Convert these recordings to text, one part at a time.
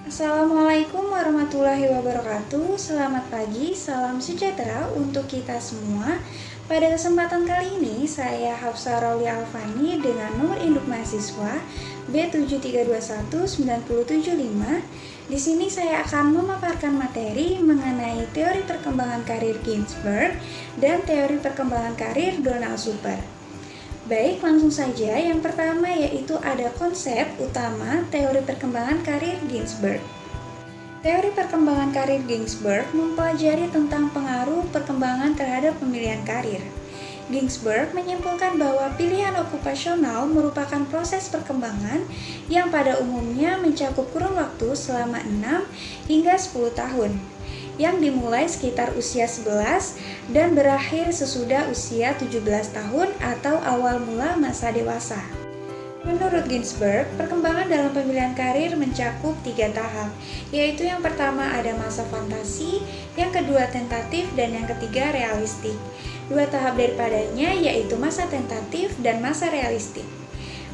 Assalamualaikum warahmatullahi wabarakatuh. Selamat pagi, salam sejahtera untuk kita semua. Pada kesempatan kali ini, saya Hafsah Raulia Alfani dengan nomor induk mahasiswa B73219075. Di sini saya akan memaparkan materi mengenai teori perkembangan karir Ginsberg dan teori perkembangan karir Donald Super. Baik, langsung saja. Yang pertama yaitu ada konsep utama teori perkembangan karir Ginsberg. Teori perkembangan karir Ginsberg mempelajari tentang pengaruh perkembangan terhadap pemilihan karir. Ginsberg menyimpulkan bahwa pilihan okupasional merupakan proses perkembangan yang pada umumnya mencakup kurun waktu selama 6 hingga 10 tahun, yang dimulai sekitar usia 11 dan berakhir sesudah usia 17 tahun atau awal mula masa dewasa. Menurut Ginsberg, perkembangan dalam pemilihan karir mencakup 3 tahap, yaitu yang pertama ada masa fantasi, yang kedua tentatif, dan yang ketiga realistik. 2 tahap daripadanya yaitu masa tentatif dan masa realistik.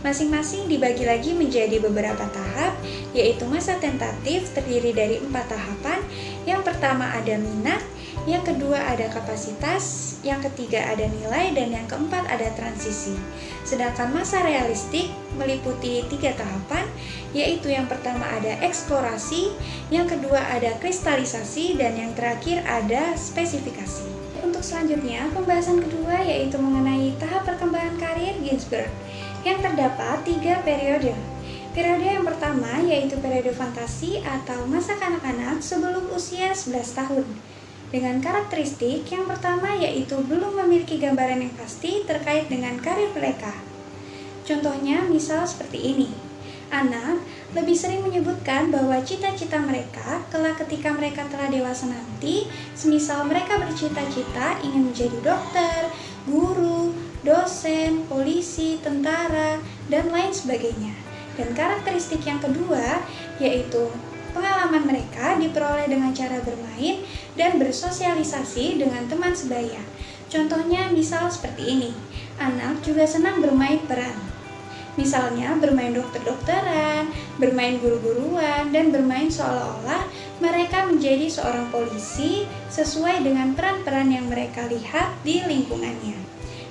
Masing-masing dibagi lagi menjadi beberapa tahap, yaitu masa tentatif terdiri dari 4 tahapan. Yang pertama ada minat, yang kedua ada kapasitas, yang ketiga ada nilai, dan yang keempat ada transisi. Sedangkan masa realistik meliputi 3 tahapan, yaitu yang pertama ada eksplorasi, yang kedua ada kristalisasi, dan yang terakhir ada spesifikasi. Untuk selanjutnya, pembahasan kedua yaitu mengenai tahap perkembangan karir Ginsberg, yang terdapat 3 periode. Periode yang pertama yaitu periode fantasi atau masa kanak-kanak sebelum usia 11 tahun. Dengan karakteristik yang pertama yaitu belum memiliki gambaran yang pasti terkait dengan karir mereka. Contohnya misal seperti ini. Anak lebih sering menyebutkan bahwa cita-cita mereka kelak ketika mereka telah dewasa nanti, semisal mereka bercita-cita ingin menjadi dokter, guru, dosen, polisi, tentara, dan lain sebagainya. Dan karakteristik yang kedua yaitu pengalaman mereka diperoleh dengan cara bermain dan bersosialisasi dengan teman sebaya. Contohnya misal seperti ini, anak juga senang bermain peran. Misalnya bermain dokter-dokteran, bermain guru-guruan, dan bermain seolah-olah mereka menjadi seorang polisi sesuai dengan peran-peran yang mereka lihat di lingkungannya.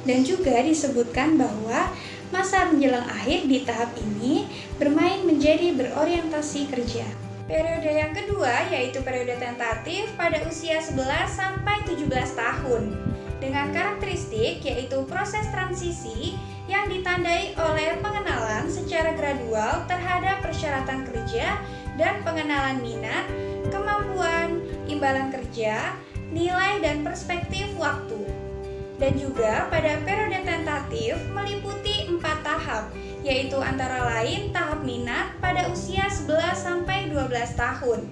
Dan juga disebutkan bahwa masa menjelang akhir di tahap ini bermain menjadi berorientasi kerja. Periode yang kedua yaitu periode tentatif pada usia 11 sampai 17 tahun dengan karakteristik yaitu proses transisi yang ditandai oleh pengenalan secara gradual terhadap persyaratan kerja dan pengenalan minat, kemampuan, imbalan kerja, nilai dan perspektif waktu. Dan juga pada periode tentatif meliputi 4 tahap, yaitu antara lain tahap minat pada usia 11 sampai 12 tahun.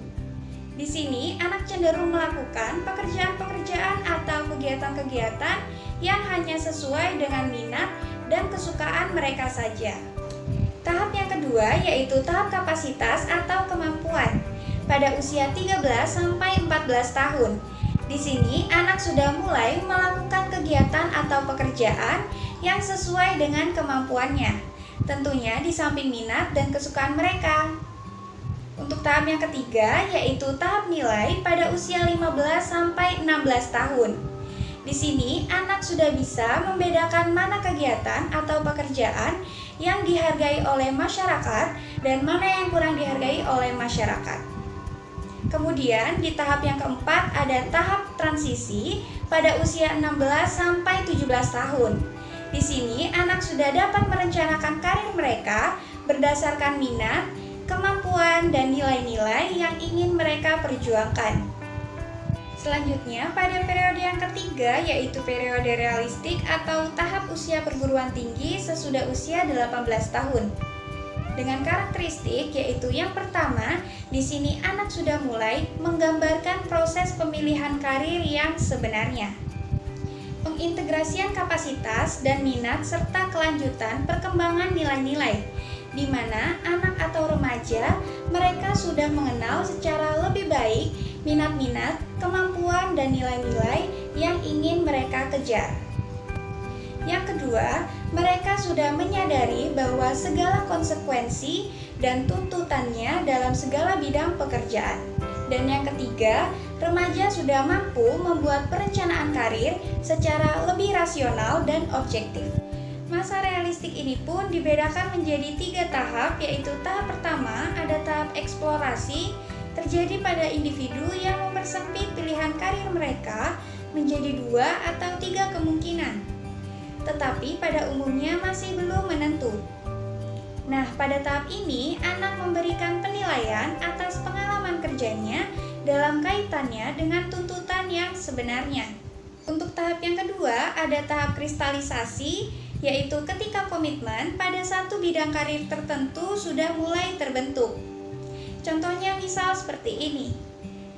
Di sini anak cenderung melakukan pekerjaan-pekerjaan atau kegiatan-kegiatan yang hanya sesuai dengan minat dan kesukaan mereka saja. Tahap yang kedua yaitu tahap kapasitas atau kemampuan pada usia 13 sampai 14 tahun. Di sini anak sudah mulai melakukan kegiatan atau pekerjaan yang sesuai dengan kemampuannya, tentunya di samping minat dan kesukaan mereka. Untuk tahap yang ketiga yaitu tahap nilai pada usia 15 sampai 16 tahun. Di sini anak sudah bisa membedakan mana kegiatan atau pekerjaan yang dihargai oleh masyarakat dan mana yang kurang dihargai oleh masyarakat. Kemudian di tahap yang keempat ada tahap transisi pada usia 16 sampai 17 tahun. Di sini anak sudah dapat merencanakan karir mereka berdasarkan minat, kemampuan, dan nilai-nilai yang ingin mereka perjuangkan. Selanjutnya pada periode yang ketiga yaitu periode realistik atau tahap usia perguruan tinggi sesudah usia 18 tahun. Dengan karakteristik yaitu yang pertama, di sini anak sudah mulai menggambarkan proses pemilihan karir yang sebenarnya. Pengintegrasian kapasitas dan minat serta kelanjutan perkembangan nilai-nilai, di mana anak atau remaja mereka sudah mengenal secara lebih baik minat-minat, kemampuan, dan nilai-nilai yang ingin mereka kejar. Yang kedua, mereka sudah menyadari bahwa segala konsekuensi dan tuntutannya dalam segala bidang pekerjaan. Dan yang ketiga, remaja sudah mampu membuat perencanaan karir secara lebih rasional dan objektif. Masa realistik ini pun dibedakan menjadi 3 tahap, yaitu tahap pertama ada tahap eksplorasi, terjadi pada individu yang mempersempit pilihan karir mereka menjadi 2 atau 3 kemungkinan, tetapi pada umumnya masih belum menentu. Nah, pada tahap ini, anak memberikan penilaian atas pengalaman kerjanya dalam kaitannya dengan tuntutan yang sebenarnya. Untuk tahap yang kedua, ada tahap kristalisasi, yaitu ketika komitmen pada satu bidang karir tertentu sudah mulai terbentuk. Contohnya misal seperti ini.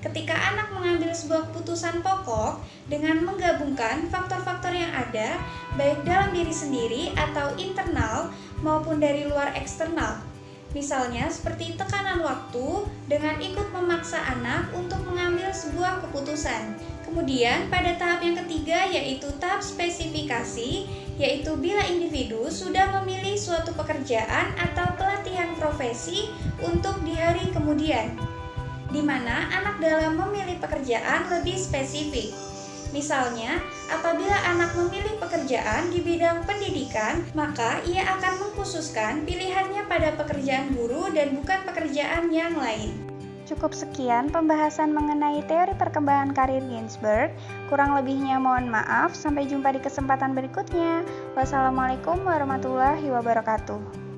Ketika anak mengambil sebuah keputusan pokok dengan menggabungkan faktor-faktor yang ada, baik dalam diri sendiri atau internal maupun dari luar eksternal. Misalnya seperti tekanan waktu dengan ikut memaksa anak untuk mengambil sebuah keputusan. Kemudian pada tahap yang ketiga yaitu tahap spesifikasi, yaitu bila individu sudah memilih suatu pekerjaan atau pelatihan profesi untuk di hari kemudian, di mana anak dalam memilih pekerjaan lebih spesifik. Misalnya, apabila anak memilih pekerjaan di bidang pendidikan, maka ia akan mengkhususkan pilihannya pada pekerjaan guru dan bukan pekerjaan yang lain. Cukup sekian pembahasan mengenai teori perkembangan karir Ginsberg. Kurang lebihnya mohon maaf. Sampai jumpa di kesempatan berikutnya. Wassalamualaikum warahmatullahi wabarakatuh.